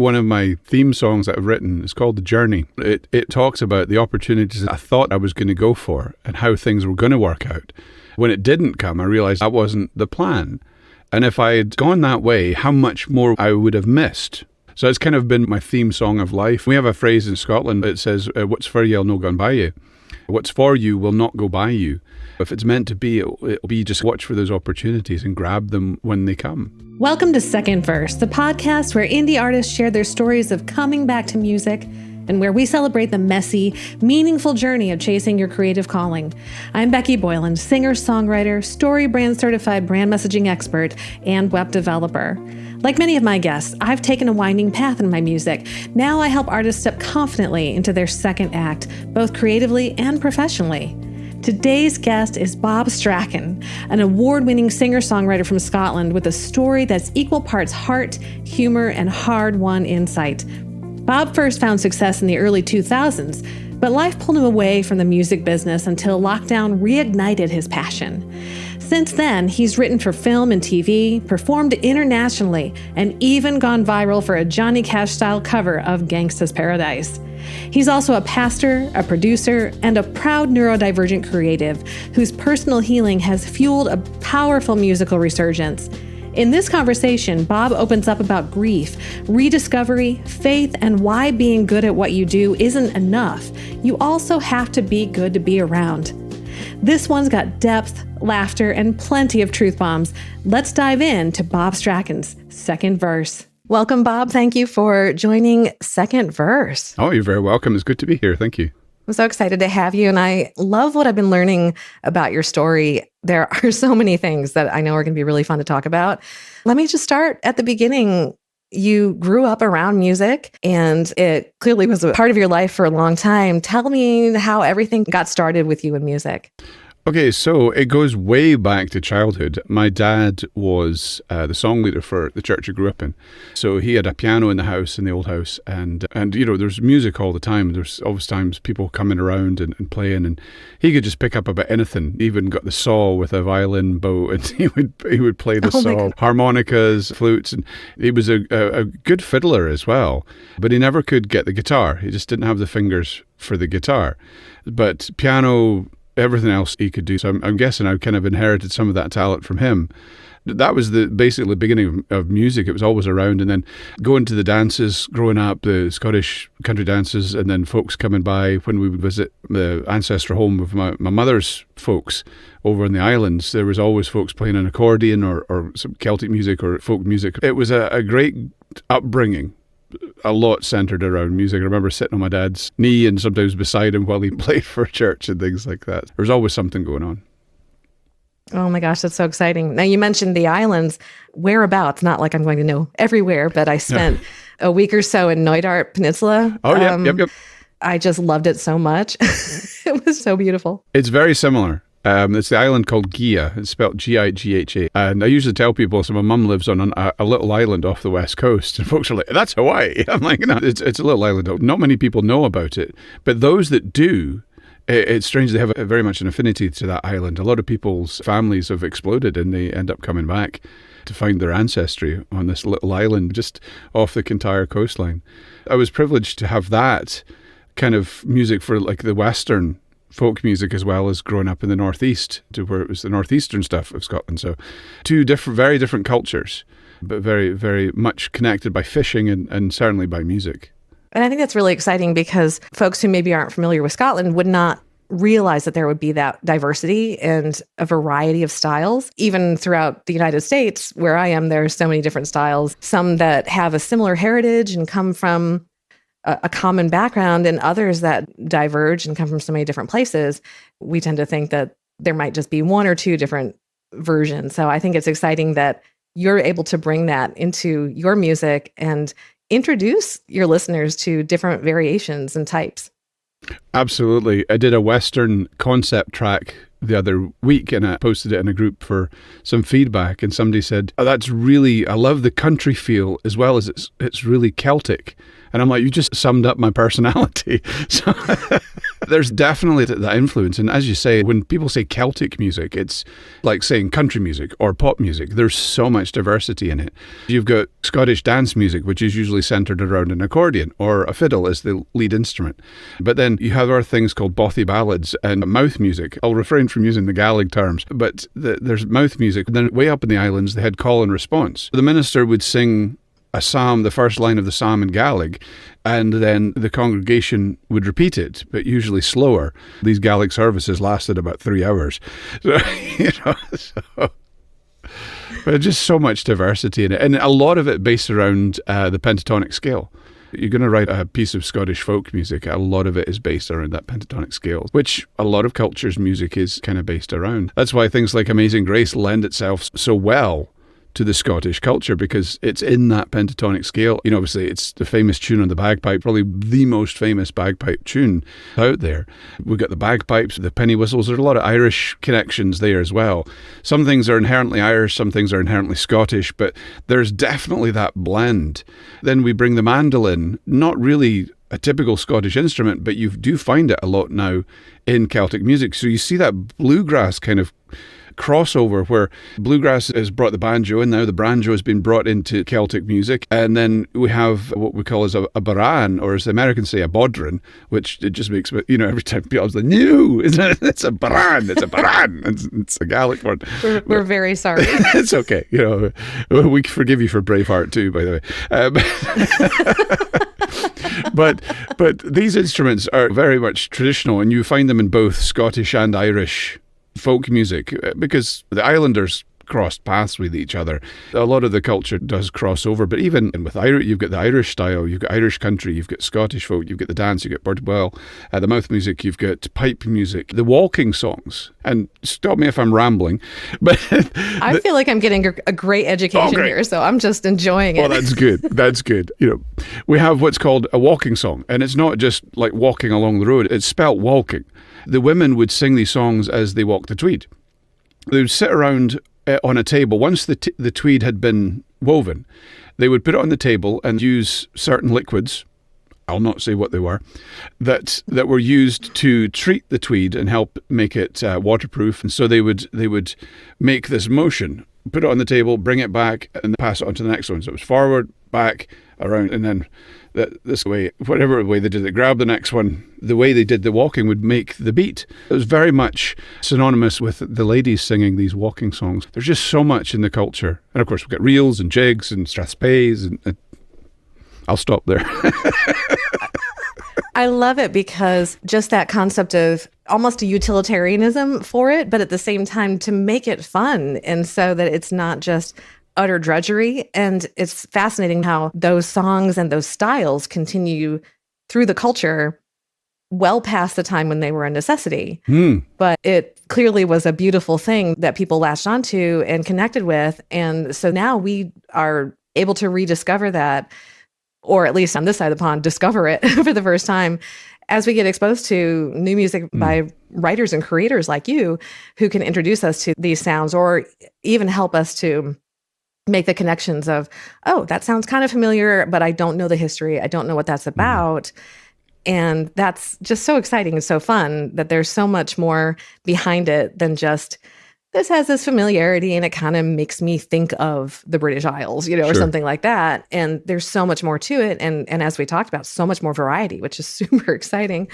One of my theme songs that I've written is called The Journey. It talks about the opportunities I thought I was going to go for and how things were going to work out. When it didn't come, I realized that wasn't the plan. And if I had gone that way, how much more I would have missed. So it's kind of been my theme song of life. We have a phrase in Scotland that says, what's for you will no go by you. What's for you will not go by you. If it's meant to be, it'll be just watch for those opportunities and grab them when they come. Welcome to Second Verse, the podcast where indie artists share their stories of coming back to music and where we celebrate the messy, meaningful journey of chasing your creative calling. I'm Becky Boyland, singer-songwriter, story brand certified brand messaging expert, and web developer. Like many of my guests, I've taken a winding path in my music. Now I help artists step confidently into their second act, both creatively and professionally. Today's guest is Bob Strachan, an award-winning singer-songwriter from Scotland with a story that's equal parts heart, humor, and hard-won insight. Bob first found success in the early 2000s, but life pulled him away from the music business until lockdown reignited his passion. Since then, he's written for film and TV, performed internationally, and even gone viral for a Johnny Cash-style cover of Gangsta's Paradise. He's also a pastor, a producer, and a proud neurodivergent creative whose personal healing has fueled a powerful musical resurgence. In this conversation, Bob opens up about grief, rediscovery, faith, and why being good at what you do isn't enough. You also have to be good to be around. This one's got depth, laughter, and plenty of truth bombs. Let's dive into Bob Strachan's Second Verse. Welcome, Bob. Thank you for joining Second Verse. Oh, you're very welcome. It's good to be here. Thank you. I'm so excited to have you, and I love what I've been learning about your story. There are so many things that I know are going to be really fun to talk about. Let me just start at the beginning. You grew up around music, and it clearly was a part of your life for a long time. Tell me how everything got started with you in music. Okay, so it goes way back to childhood. My dad was the song leader for the church I grew up in. So he had a piano in the house, in the old house, and you know, there's music all the time. There's always times people coming around and playing, and he could just pick up about anything. He even got the saw with a violin bow, and he would play the saw, harmonicas, flutes, and he was a good fiddler as well. But he never could get the guitar. He just didn't have the fingers for the guitar. But piano, everything else he could do. So I'm guessing I kind of inherited some of that talent from him. That was basically the beginning of music. It was always around. And then going to the dances, growing up, the Scottish country dances, and then folks coming by when we would visit the ancestral home of my mother's folks over in the islands. There was always folks playing an accordion or some Celtic music or folk music. It was a great upbringing. A lot centered around music. I remember sitting on my dad's knee and sometimes beside him while he played for church and things like that. There was always something going on. Oh my gosh, that's so exciting. Now you mentioned the islands. Whereabouts? Not like I'm going to know everywhere, but I spent a week or so in Knoydart Peninsula. Oh, yep. I just loved it so much. It was so beautiful. It's very similar. It's the island called Gia. It's spelled Gigha. And I usually tell people, so my mum lives on a little island off the west coast. And folks are like, that's Hawaii. I'm like, no, it's a little island. Not many people know about it. But those that do, it's strange. They have very much an affinity to that island. A lot of people's families have exploded and they end up coming back to find their ancestry on this little island just off the entire coastline. I was privileged to have that kind of music for like the Western folk music as well as growing up in the northeast, to where it was the northeastern stuff of Scotland. So two very different cultures, but very, very much connected by fishing and certainly by music. And I think that's really exciting because folks who maybe aren't familiar with Scotland would not realize that there would be that diversity and a variety of styles. Even throughout the United States, where I am, there are so many different styles, some that have a similar heritage and come from a common background, and others that diverge and come from so many different places. We tend to think that there might just be one or two different versions. So I think it's exciting that you're able to bring that into your music and introduce your listeners to different variations and types. Absolutely. I did a Western concept track the other week and I posted it in a group for some feedback, and somebody said, I love the country feel as well as it's really Celtic. And I'm like, you just summed up my personality. So there's definitely that influence. And as you say, when people say Celtic music, it's like saying country music or pop music. There's so much diversity in it. You've got Scottish dance music, which is usually centered around an accordion or a fiddle as the lead instrument. But then you have other things called bothy ballads and mouth music. I'll refrain from using the Gaelic terms, but there's mouth music. And then way up in the islands, they had call and response. The minister would sing a psalm, the first line of the psalm in Gaelic, and then the congregation would repeat it, but usually slower. These Gaelic services lasted about 3 hours. So, but just so much diversity in it. And a lot of it based around the pentatonic scale. You're going to write a piece of Scottish folk music, a lot of it is based around that pentatonic scale, which a lot of cultures' music is kind of based around. That's why things like Amazing Grace lend itself so well to the Scottish culture, because it's in that pentatonic scale. Obviously it's the famous tune on the bagpipe, probably the most famous bagpipe tune out there. We've got the bagpipes, the penny whistles. There's a lot of Irish connections there as well. Some things are inherently Irish, some things are inherently Scottish, but there's definitely that blend. Then we bring the mandolin, not really a typical Scottish instrument, but you do find it a lot now in Celtic music. So you see that bluegrass kind of crossover where bluegrass has brought the banjo, and now the banjo has been brought into Celtic music. And then we have what we call as a baran, or as the Americans say, a bodhran, which it just makes, every time people are like, no, it's a baran, it's a baran. It's a Gaelic word. We're very sorry. It's okay. We forgive you for Braveheart too, by the way. But these instruments are very much traditional, and you find them in both Scottish and Irish folk music, because the islanders crossed paths with each other. A lot of the culture does cross over, but even with Irish, you've got the Irish style, you've got Irish country, you've got Scottish folk, you've got the dance, you've got Bird the mouth music, you've got pipe music, the walking songs. And stop me if I'm rambling, but I feel like I'm getting a great education here, so I'm just enjoying it. Well, that's good. That's good. We have what's called a walking song, and it's not just like walking along the road, it's spelt walking. The women would sing these songs as they walked the tweed. They would sit around on a table. Once the tweed had been woven, they would put it on the table and use certain liquids, I'll not say what they were, that were used to treat the tweed and help make it waterproof. And so they would make this motion, put it on the table, bring it back, and pass it on to the next one. So it was forward, back, around, and then this way, whatever way they did it, grab the next one. The way they did the walking would make the beat. It was very much synonymous with the ladies singing these walking songs. There's just so much in the culture. And of course, we've got reels and jigs and strathspeys, and I'll stop there. I love it because just that concept of almost a utilitarianism for it, but at the same time to make it fun, and so that it's not just utter drudgery. And it's fascinating how those songs and those styles continue through the culture well past the time when they were a necessity. But it clearly was a beautiful thing that people latched onto and connected with. And so now we are able to rediscover that, or at least on this side of the pond, discover it for the first time as we get exposed to new music by writers and creators like you, who can introduce us to these sounds or even help us to make the connections of, oh, that sounds kind of familiar, but I don't know the history. I don't know what that's about. And that's just so exciting and so fun that there's so much more behind it than just, this has this familiarity and it kind of makes me think of the British Isles, or something like that. And there's so much more to it. And as we talked about, so much more variety, which is super exciting.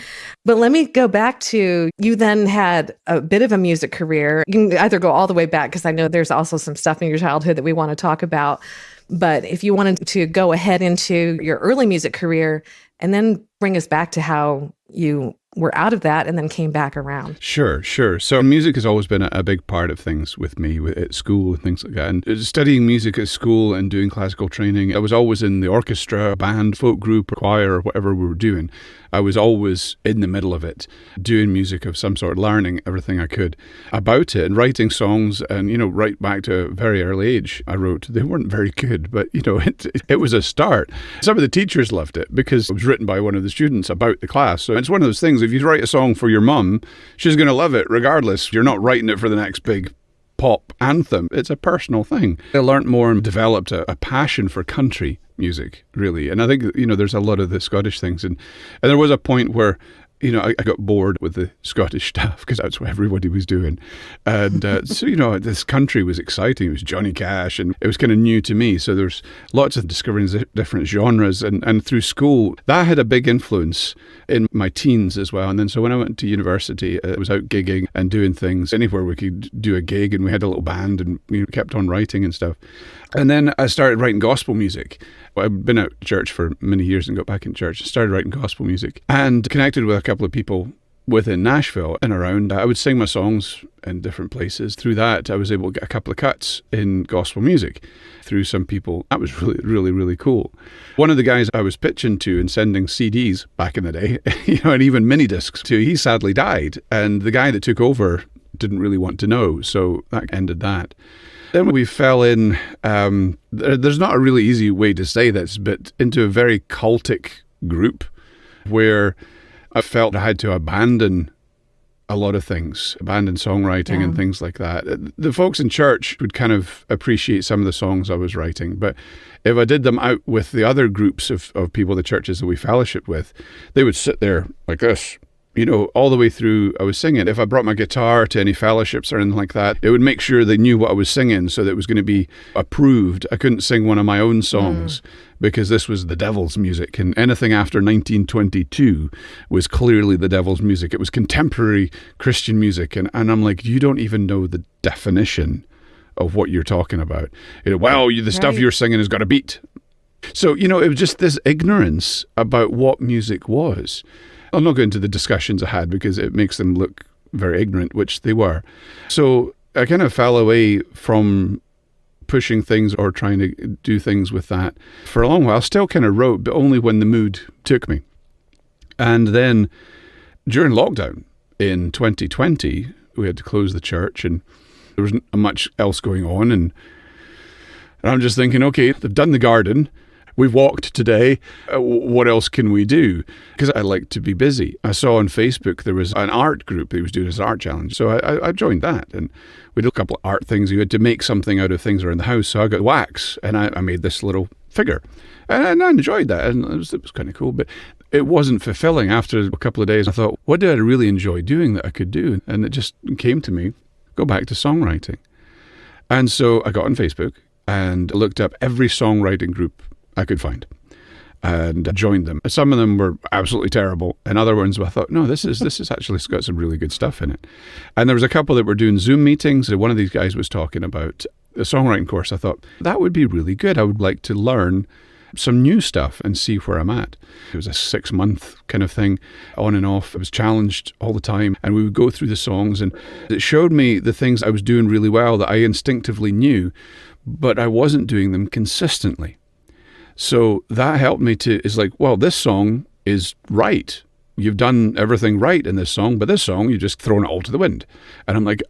But let me go back to, you then had a bit of a music career. You can either go all the way back, because I know there's also some stuff in your childhood that we want to talk about. But if you wanted to go ahead into your early music career and then bring us back to how you were out of that and then came back around. Sure. So music has always been a big part of things with me at school and things like that. And studying music at school and doing classical training, I was always in the orchestra, band, folk group, or choir, or whatever we were doing. I was always in the middle of it, doing music of some sort, learning everything I could about it and writing songs. And, right back to a very early age, I wrote. They weren't very good, but, it was a start. Some of the teachers loved it because it was written by one of the students about the class. So it's one of those things, if you write a song for your mum, she's going to love it regardless. You're not writing it for the next big pop anthem. It's a personal thing. I learned more and developed a passion for country music, really. And I think, there's a lot of the Scottish things. And there was a point where I got bored with the Scottish stuff because that's what everybody was doing. And so, this country was exciting. It was Johnny Cash, and it was kind of new to me. So there's lots of discovering different genres. And through school, that had a big influence in my teens as well. And then so when I went to university, I was out gigging and doing things anywhere we could do a gig. And we had a little band, and we kept on writing and stuff. And then I started writing gospel music. I'd been out of church for many years and got back in church and started writing gospel music and connected with a couple of people within Nashville and around. I would sing my songs in different places. Through that, I was able to get a couple of cuts in gospel music through some people. That was really, really, really cool. One of the guys I was pitching to and sending CDs back in the day, and even mini discs to, he sadly died. And the guy that took over didn't really want to know. So that ended that. Then we fell in, there's not a really easy way to say this, but into a very cultic group where I felt I had to abandon a lot of things, abandon songwriting and things like that. The folks in church would kind of appreciate some of the songs I was writing, but if I did them out with the other groups of people, the churches that we fellowship with, they would sit there like this. All the way through I was singing. If I brought my guitar to any fellowships or anything like that, it would make sure they knew what I was singing so that it was going to be approved. I couldn't sing one of my own songs because this was the devil's music, and anything after 1922 was clearly the devil's music. It was contemporary Christian music, and I'm like, you don't even know the definition of what you're talking about. The stuff you're singing has got a beat. So, it was just this ignorance about what music was. I'll not go into the discussions I had because it makes them look very ignorant, which they were. So I kind of fell away from pushing things or trying to do things with that for a long while. Still kind of wrote, but only when the mood took me. And then during lockdown in 2020, we had to close the church and there wasn't much else going on. And I'm just thinking, okay, they've done the garden. We've walked today. What else can we do? Because I like to be busy. I saw on Facebook there was an art group that was doing this art challenge. So I joined that. And we did a couple of art things. You had to make something out of things around the house. So I got wax and I made this little figure. And I enjoyed that. And it was kind of cool. But it wasn't fulfilling. After a couple of days, I thought, what did I really enjoy doing that I could do? And it just came to me, go back to songwriting. And so I got on Facebook and looked up every songwriting group I could find and joined them. Some of them were absolutely terrible, and other ones I thought, no, this is actually got some really good stuff in it. And there was a couple that were doing Zoom meetings. One of these guys was talking about a songwriting course. I thought that would be really good. I would like to learn some new stuff and see where I'm at. It was a 6-month kind of thing, on and off. I was challenged all the time, and we would go through the songs, and it showed me the things I was doing really well that I instinctively knew, but I wasn't doing them consistently. So that helped me is like, well, this song is right. You've done everything right in this song, but this song, you've just thrown it all to the wind. And I'm like,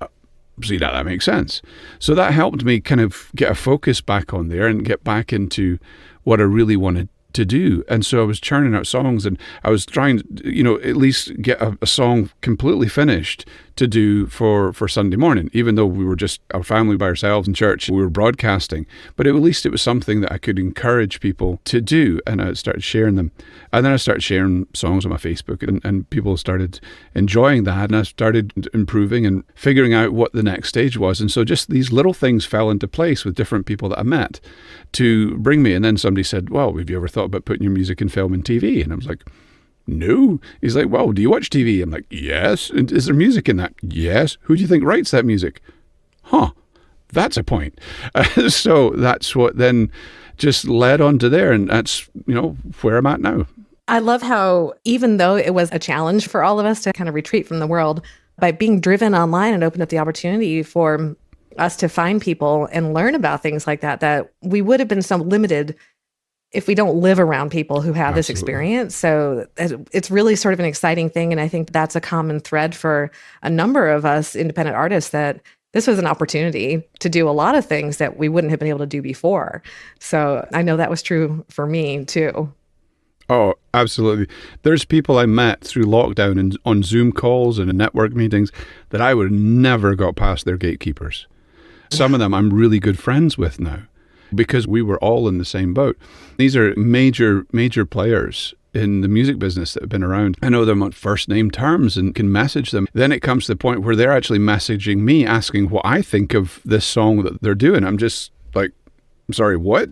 see, that makes sense. So that helped me kind of get a focus back on there and get back into what I really wanted to do. And so I was churning out songs, and I was trying to, at least get a song completely finished to do for Sunday morning, even though we were just our family by ourselves in church. We were broadcasting, but at least it was something that I could encourage people to do, and I started sharing them. And then I started sharing songs on my Facebook, and people started enjoying that, and I started improving and figuring out what the next stage was. And so just these little things fell into place with different people that I met to bring me. And then somebody said, well, have you ever thought about putting your music in film and TV? And I was like, no. He's like, well, do you watch TV? I'm like, yes. And is there music in that? Yes. Who do you think writes that music? Huh. That's a point. So that's what then just led on to there. And that's, where I'm at now. I love how, even though it was a challenge for all of us to kind of retreat from the world, by being driven online and opened up the opportunity for us to find people and learn about things like that we would have been so limited if we don't live around people who have this experience. So it's really sort of an exciting thing. And I think that's a common thread for a number of us independent artists, that this was an opportunity to do a lot of things that we wouldn't have been able to do before. So I know that was true for me too. Oh, absolutely. There's people I met through lockdown and on Zoom calls and in network meetings that I would have never got past their gatekeepers. Some of them I'm really good friends with now, because we were all in the same boat. These are major players in the music business that have been around. I know them on first name terms and can message them. Then it comes to the point where they're actually messaging me, asking what I think of this song that they're doing. I'm just like, I'm sorry, what?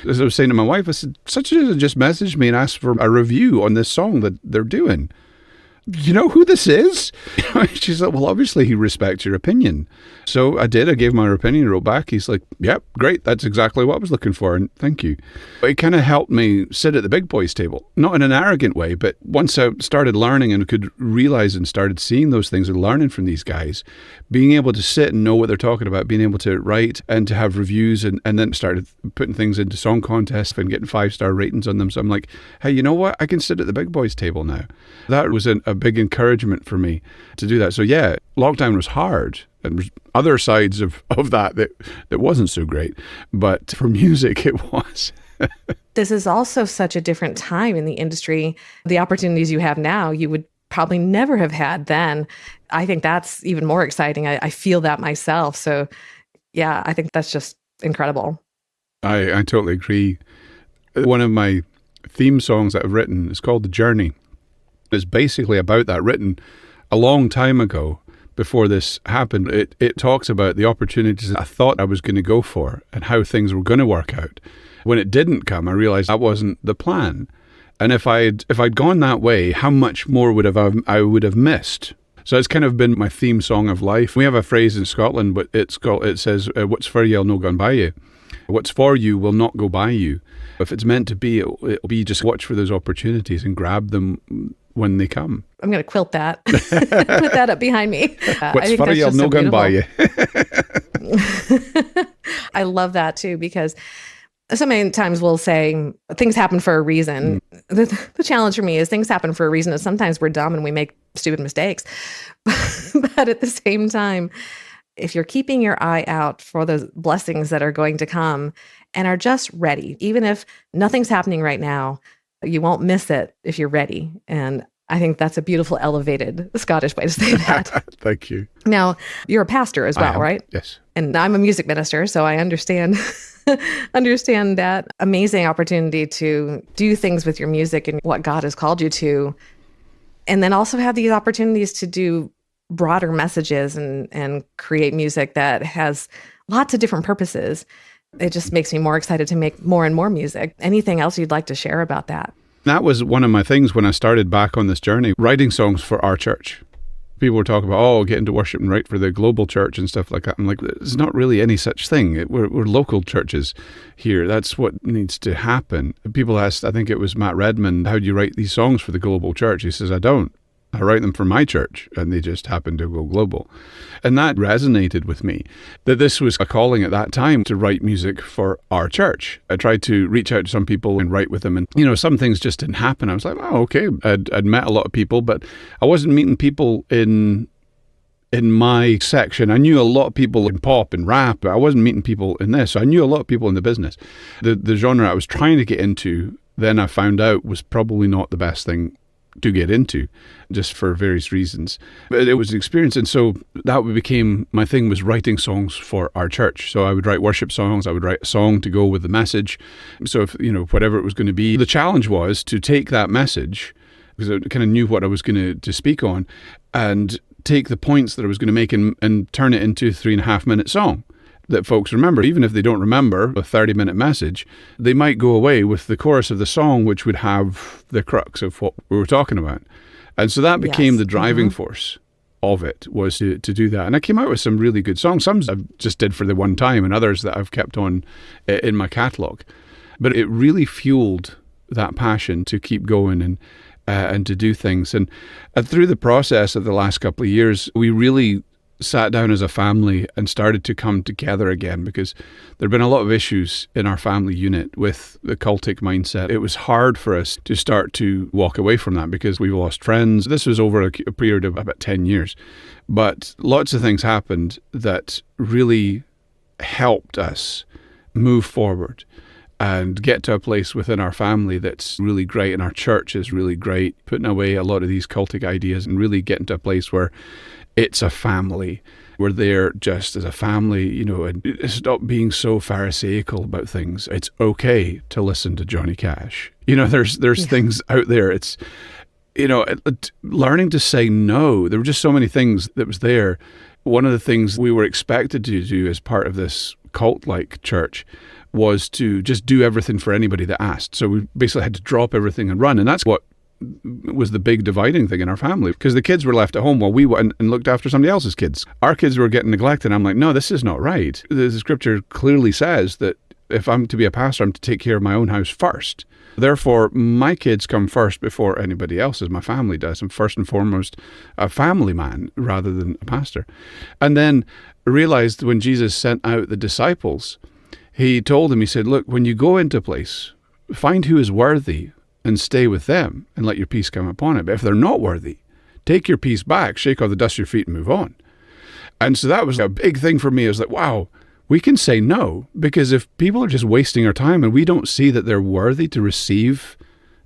As I was saying to my wife, I said, such as just messaged me and asked for a review on this song that they're doing. You know who this is? She's like, well, obviously he respects your opinion. So I did. I gave my opinion, wrote back. He's like, yep, great. That's exactly what I was looking for. And thank you. It kind of helped me sit at the big boys table, not in an arrogant way, but once I started learning and could realize and started seeing those things and learning from these guys, being able to sit and know what they're talking about, being able to write and to have reviews and then started putting things into song contests and getting 5-star ratings on them. So I'm like, hey, you know what? I can sit at the big boys table now. That was a big encouragement for me to do that. So yeah, lockdown was hard. And there's other sides of that wasn't so great. But for music, it was. This is also such a different time in the industry. The opportunities you have now, you would probably never have had then. I think that's even more exciting. I feel that myself. So yeah, I think that's just incredible. I totally agree. One of my theme songs that I've written is called The Journey. It's basically about that, written a long time ago. Before this happened, it talks about the opportunities I thought I was going to go for and how things were going to work out. When it didn't come, I realized that wasn't the plan. And if I'd gone that way, how much more I would have missed. So it's kind of been my theme song of life. We have a phrase in Scotland, but it says, "What's for you'll no gone by you. What's for you will not go by you." If it's meant to be, it'll be just watch for those opportunities and grab them when they come. I'm going to quilt that. Put that up behind me. What's for you'll no gone by you. I love that too, because so many times we'll say things happen for a reason. The challenge for me is things happen for a reason. And sometimes we're dumb and we make stupid mistakes. But at the same time, if you're keeping your eye out for those blessings that are going to come and are just ready, even if nothing's happening right now, you won't miss it if you're ready. And I think that's a beautiful, elevated Scottish way to say that. Thank you. Now, you're a pastor as well, right? Yes. And I'm a music minister, so I understand that amazing opportunity to do things with your music and what God has called you to. And then also have these opportunities to do broader messages and create music that has lots of different purposes. It just makes me more excited to make more and more music. Anything else you'd like to share about that? That was one of my things when I started back on this journey, writing songs for our church. People were talking about, get into worship and write for the global church and stuff like that. I'm like, there's not really any such thing. We're local churches here. That's what needs to happen. People asked, I think it was Matt Redman, how do you write these songs for the global church? He says, I don't. I write them for my church, and they just happen to go global. And that resonated with me, that this was a calling at that time to write music for our church. I tried to reach out to some people and write with them, and some things just didn't happen. I was like, oh, okay. I'd met a lot of people, but I wasn't meeting people in my section. I knew a lot of people in pop and rap, but I wasn't meeting people in this. So I knew a lot of people in the business. The genre I was trying to get into, then I found out was probably not the best thing to get into, just for various reasons. But it was an experience, and so that became my thing, was writing songs for our church. So I would write worship songs, I would write a song to go with the message. So if, whatever it was going to be, the challenge was to take that message, because I kind of knew what I was going to speak on, and take the points that I was going to make and turn it into a 3.5-minute song that folks remember. Even if they don't remember a 30-minute message, they might go away with the chorus of the song, which would have the crux of what we were talking about. And so that became the driving force of it, was to do that. And I came out with some really good songs. Some I just did for the one time, and others that I've kept on in my catalogue. But it really fueled that passion to keep going and to do things. And through the process of the last couple of years, we really sat down as a family and started to come together again, because there'd been a lot of issues in our family unit with the cultic mindset. It was hard for us to start to walk away from that, because we lost friends. This was over a period of about 10 years. But lots of things happened that really helped us move forward and get to a place within our family that's really great, and our church is really great, putting away a lot of these cultic ideas and really getting to a place where it's a family. We're there just as a family, and stop being so pharisaical about things. It's okay to listen to Johnny Cash. There's things out there. It's, learning to say no. There were just so many things that was there. One of the things we were expected to do as part of this cult-like church was to just do everything for anybody that asked. So we basically had to drop everything and run. And that's what was the big dividing thing in our family, because the kids were left at home while we went and looked after somebody else's kids. Our kids were getting neglected. I'm like, no, this is not right. The scripture clearly says that if I'm to be a pastor, I'm to take care of my own house first. Therefore, my kids come first before anybody else's. My family does. I'm first and foremost a family man rather than a pastor. And then realized when Jesus sent out the disciples, he told them, he said, look, when you go into a place, find who is worthy and stay with them and let your peace come upon it. But if they're not worthy, take your peace back, shake off the dust of your feet and move on. And so that was a big thing for me. I was like, wow, we can say no, because if people are just wasting our time and we don't see that they're worthy to receive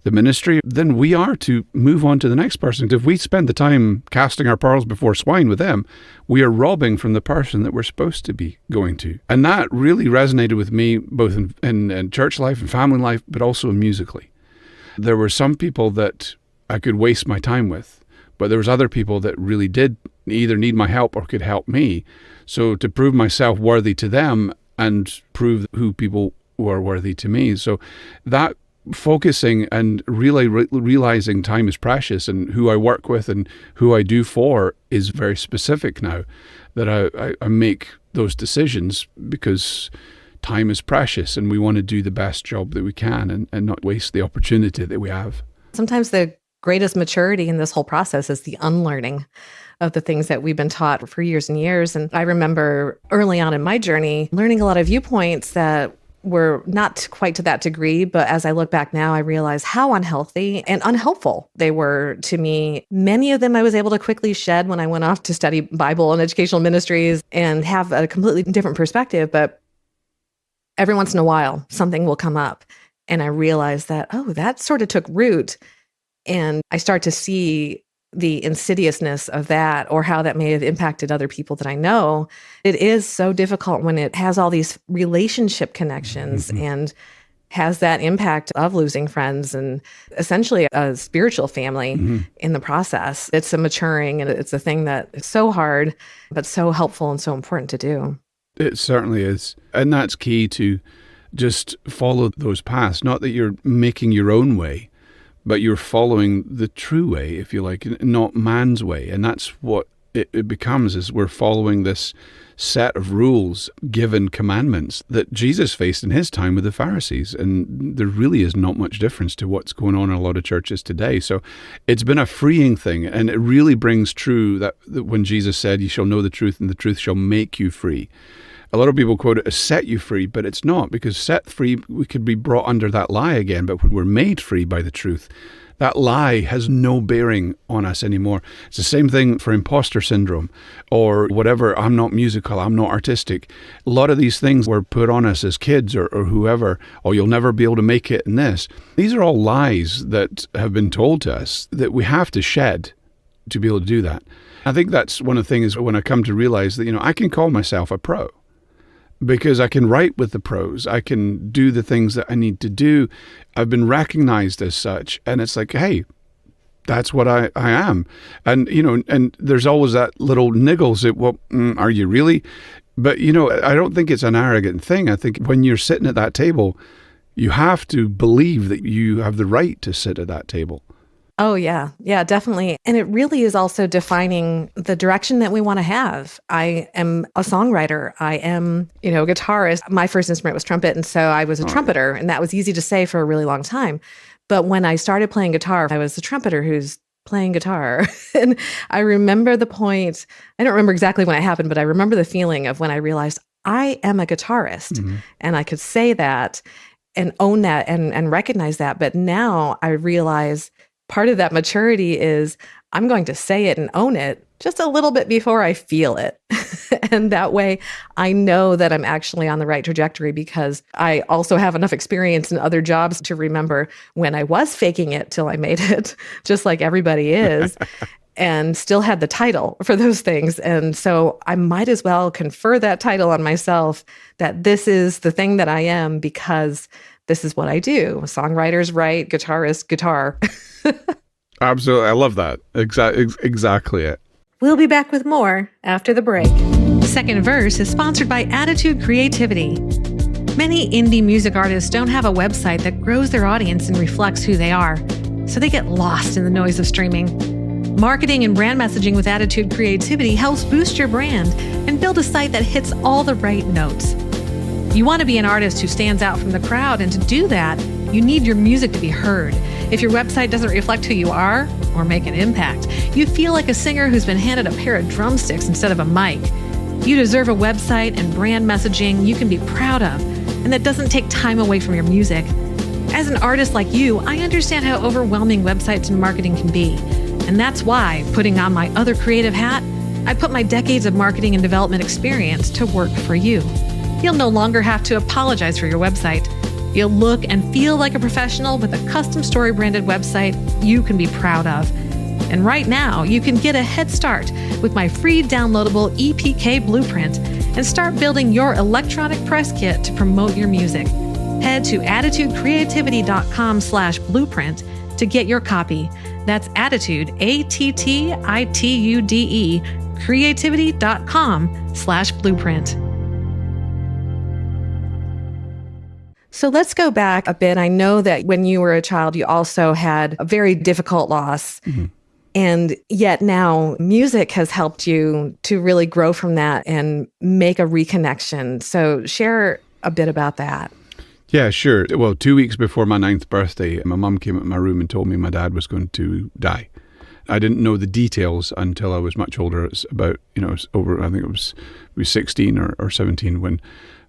the ministry, then we are to move on to the next person. If we spend the time casting our pearls before swine with them, we are robbing from the person that we're supposed to be going to. And that really resonated with me, both in church life and family life, but also musically. There were some people that I could waste my time with, but there was other people that really did either need my help or could help me. So to prove myself worthy to them and prove who people were worthy to me. So that focusing and really realizing time is precious and who I work with and who I do for is very specific now, that I make those decisions because time is precious and we want to do the best job that we can and not waste the opportunity that we have. Sometimes the greatest maturity in this whole process is the unlearning of the things that we've been taught for years and years. And I remember early on in my journey, learning a lot of viewpoints that were not quite to that degree, but as I look back now, I realize how unhealthy and unhelpful they were to me. Many of them I was able to quickly shed when I went off to study Bible and educational ministries and have a completely different perspective. But every once in a while, something will come up and I realize that, that sort of took root. And I start to see the insidiousness of that or how that may have impacted other people that I know. It is so difficult when it has all these relationship connections and has that impact of losing friends and essentially a spiritual family in the process. It's a maturing and it's a thing that is so hard, but so helpful and so important to do. It certainly is. And that's key, to just follow those paths. Not that you're making your own way, but you're following the true way, if you like, not man's way. And that's what it becomes, is we're following this set of rules, given commandments that Jesus faced in his time with the Pharisees. And there really is not much difference to what's going on in a lot of churches today. So it's been a freeing thing. And it really brings true that when Jesus said, you shall know the truth and the truth shall make you free. A lot of people quote it as set you free, but it's not, because set free, we could be brought under that lie again. But when we're made free by the truth, that lie has no bearing on us anymore. It's the same thing for imposter syndrome or whatever. I'm not musical, I'm not artistic. A lot of these things were put on us as kids or whoever. Oh, you'll never be able to make it in this. These are all lies that have been told to us that we have to shed to be able to do that. I think that's one of the things when I come to realize that, I can call myself a pro, because I can write with the pros. I can do the things that I need to do. I've been recognized as such. And it's like, hey, that's what I am. And, and there's always that little niggles at, well, are you really? But, I don't think it's an arrogant thing. I think when you're sitting at that table, you have to believe that you have the right to sit at that table. Oh, yeah. Yeah, definitely. And it really is also defining the direction that we want to have. I am a songwriter. I am, a guitarist. My first instrument was trumpet. And so I was a trumpeter. And that was easy to say for a really long time. But when I started playing guitar, I was the trumpeter who's playing guitar. And I remember the point, I don't remember exactly when it happened, but I remember the feeling of when I realized I am a guitarist. And I could say that and own that and recognize that. But now I realize part of that maturity is I'm going to say it and own it just a little bit before I feel it. And that way I know that I'm actually on the right trajectory, because I also have enough experience in other jobs to remember when I was faking it till I made it, just like everybody is. and still had the title for those things. And so I might as well confer that title on myself, that this is the thing that I am because this is what I do. Songwriters write, guitarists guitar. Absolutely. I love that. Exactly it. We'll be back with more after the break. Second Verse is sponsored by Attitude Creativity. Many indie music artists don't have a website that grows their audience and reflects who they are, so they get lost in the noise of streaming. Marketing and brand messaging with Attitude Creativity helps boost your brand and build a site that hits all the right notes. You want to be an artist who stands out from the crowd, and to do that, you need your music to be heard. If your website doesn't reflect who you are or make an impact, you feel like a singer who's been handed a pair of drumsticks instead of a mic. You deserve a website and brand messaging you can be proud of, and that doesn't take time away from your music. As an artist like you, I understand how overwhelming websites and marketing can be. And that's why, putting on my other creative hat, I put my decades of marketing and development experience to work for you. You'll no longer have to apologize for your website. You'll look and feel like a professional with a custom story branded website you can be proud of. And right now, you can get a head start with my free downloadable EPK blueprint and start building your electronic press kit to promote your music. Head to attitudecreativity.com/blueprint to get your copy. That's Attitude, ATTITUDE, creativity.com/blueprint. So let's go back a bit. I know that when you were a child, you also had a very difficult loss. Mm-hmm. And yet now music has helped you to really grow from that and make a reconnection. So share a bit about that. Yeah, sure. Well, 2 weeks before my 9th birthday, my mum came into my room and told me my dad was going to die. I didn't know the details until I was much older. It's about, I think it was 16 or 17 when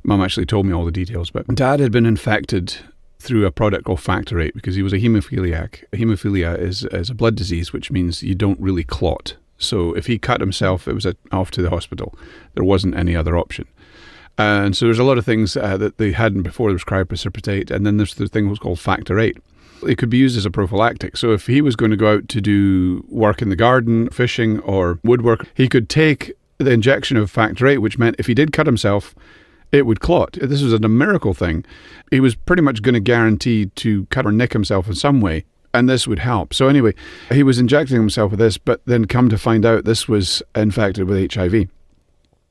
Mum actually told me all the details. But Dad had been infected through a product called Factor VIII because he was a haemophiliac. Hemophilia is a blood disease, which means you don't really clot. So if he cut himself, it was off to the hospital. There wasn't any other option. And so there's a lot of things that they hadn't before. There was cryoprecipitate, and then there's the thing was called Factor VIII. It could be used as a prophylactic. So if he was going to go out to do work in the garden, fishing or woodwork, he could take the injection of Factor VIII, which meant if he did cut himself, it would clot. This was a miracle thing. He was pretty much going to guarantee to cut or nick himself in some way, and this would help. So anyway, he was injecting himself with this, but then come to find out this was infected with HIV.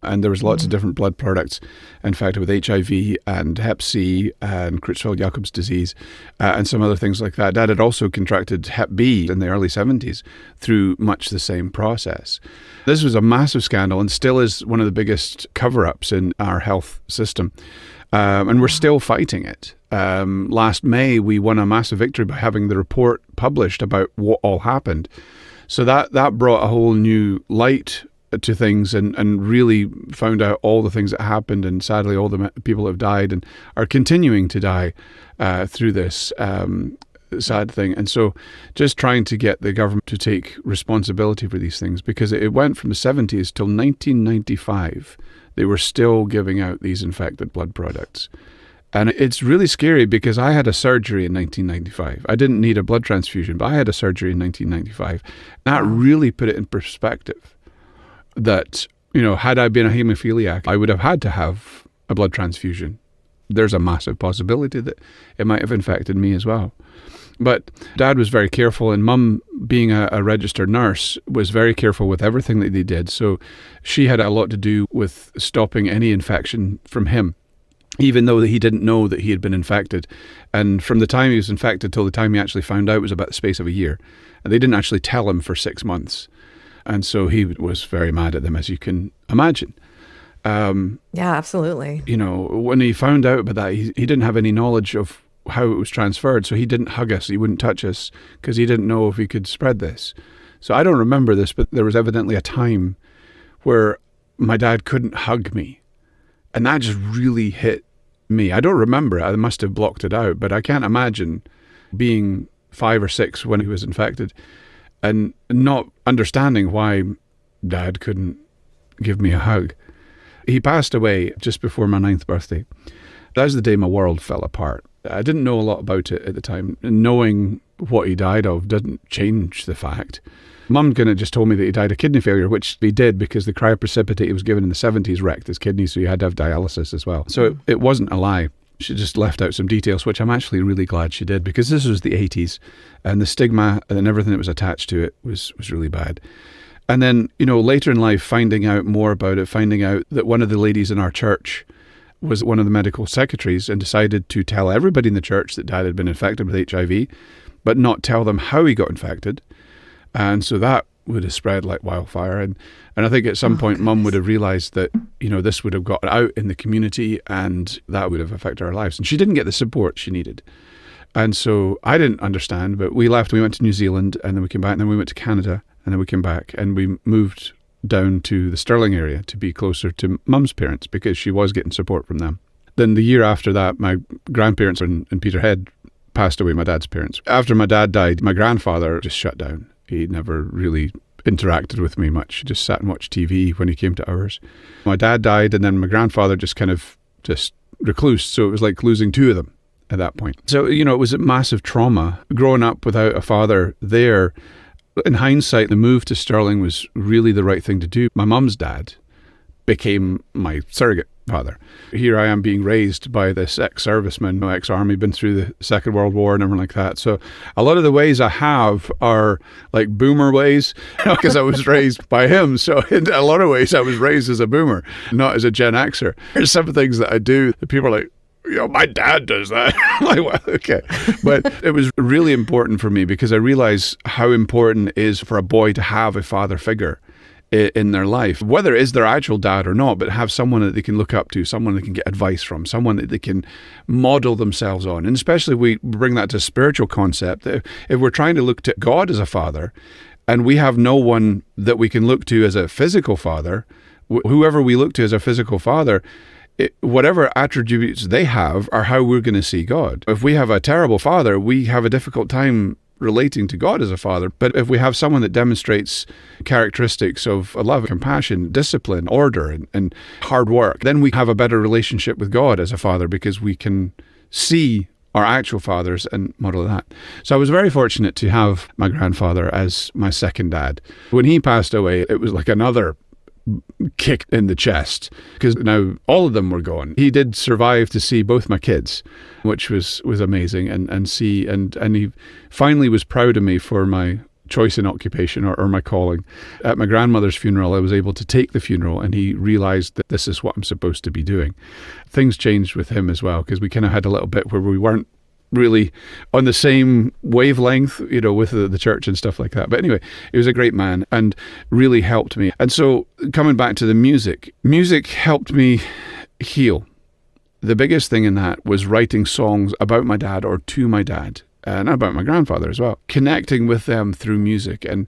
And there was lots of different blood products infected with HIV and Hep C and Creutzfeldt-Jakob's disease and some other things like that. Dad had also contracted Hep B in the early 70s through much the same process. This was a massive scandal and still is one of the biggest cover-ups in our health system. And we're still fighting it. Last May, we won a massive victory by having the report published about what all happened. So that brought a whole new light to things and really found out all the things that happened, and sadly all the people have died and are continuing to die through this sad thing. And so just trying to get the government to take responsibility for these things, because it went from the 70s till 1995 they were still giving out these infected blood products. And it's really scary because I had a surgery in 1995. I didn't need a blood transfusion, but I had a surgery in 1995. That really put it in perspective. That, had I been a haemophiliac, I would have had to have a blood transfusion. There's a massive possibility that it might have infected me as well. But Dad was very careful, and Mum, being a registered nurse, was very careful with everything that they did. So she had a lot to do with stopping any infection from him, even though he didn't know that he had been infected. And from the time he was infected till the time he actually found out was about the space of a year. And they didn't actually tell him for 6 months. And so he was very mad at them, as you can imagine. Yeah, absolutely. When he found out about that, he didn't have any knowledge of how it was transferred. So he didn't hug us. He wouldn't touch us because he didn't know if he could spread this. So I don't remember this, but there was evidently a time where my dad couldn't hug me. And that just really hit me. I don't remember it. I must have blocked it out. But I can't imagine being 5 or 6 when he was infected and not understanding why Dad couldn't give me a hug. He passed away just before my 9th birthday. That was the day my world fell apart. I didn't know a lot about it at the time. Knowing what he died of didn't change the fact. Mum kind of just told me that he died of kidney failure, which he did because the cryoprecipitate he was given in the 70s wrecked his kidneys, so he had to have dialysis as well. So it wasn't a lie. She just left out some details, which I'm actually really glad she did, because this was the 80s and the stigma and everything that was attached to it was really bad. And then, later in life, finding out more about it, finding out that one of the ladies in our church was one of the medical secretaries and decided to tell everybody in the church that Dad had been infected with HIV, but not tell them how he got infected. And so that would have spread like wildfire. And I think at some point, Mum would have realised that, this would have got out in the community and that would have affected our lives. And she didn't get the support she needed. And so I didn't understand, but we left. We went to New Zealand and then we came back, and then we went to Canada, and then we came back and we moved down to the Stirling area to be closer to Mum's parents because she was getting support from them. Then the year after that, my grandparents in Peterhead passed away, my dad's parents. After my dad died, my grandfather just shut down. He never really interacted with me much. He just sat and watched TV when he came to ours. My dad died, and then my grandfather just kind of just reclused. So it was like losing two of them at that point. So, it was a massive trauma. Growing up without a father there, in hindsight, the move to Stirling was really the right thing to do. My mum's dad became my surrogate father. Here I am being raised by this ex-serviceman, ex-army, been through the Second World War and everything like that. So a lot of the ways I have are like boomer ways because I was raised by him. So in a lot of ways I was raised as a boomer, not as a Gen Xer. There's some things that I do that people are like, my dad does that. I'm like, well, okay. But it was really important for me because I realized how important it is for a boy to have a father figure in their life, whether it is their actual dad or not, but have someone that they can look up to, someone they can get advice from, someone that they can model themselves on. And especially if we bring that to a spiritual concept, if we're trying to look to God as a father and we have no one that we can look to as a physical father, whoever we look to as a physical father, whatever attributes they have are how we're going to see God. If we have a terrible father, we have a difficult time relating to God as a father. But if we have someone that demonstrates characteristics of love, compassion, discipline, order, and hard work, then we have a better relationship with God as a father because we can see our actual fathers and model that. So I was very fortunate to have my grandfather as my second dad. When he passed away, it was like another kick in the chest because now all of them were gone. He did survive to see both my kids, which was amazing, and he finally was proud of me for my choice in occupation or my calling. At my grandmother's funeral, I was able to take the funeral, and he realized that this is what I'm supposed to be doing. Things changed with him as well because we kind of had a little bit where we weren't really on the same wavelength, with the church and stuff like that. But anyway, he was a great man and really helped me. And so coming back to the music helped me heal. The biggest thing in that was writing songs about my dad or to my dad and about my grandfather as well, connecting with them through music and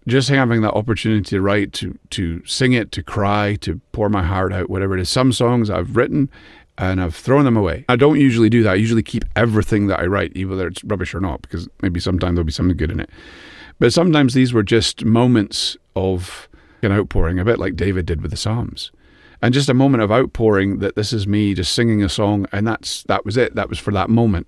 just having that opportunity to write, to sing it, to cry, to pour my heart out, whatever it is. Some songs I've written and I've thrown them away. I don't usually do that. I usually keep everything that I write, even whether it's rubbish or not, because maybe sometimes there'll be something good in it. But sometimes these were just moments of an outpouring, a bit like David did with the Psalms. And just a moment of outpouring that this is me just singing a song, and that was it. That was for that moment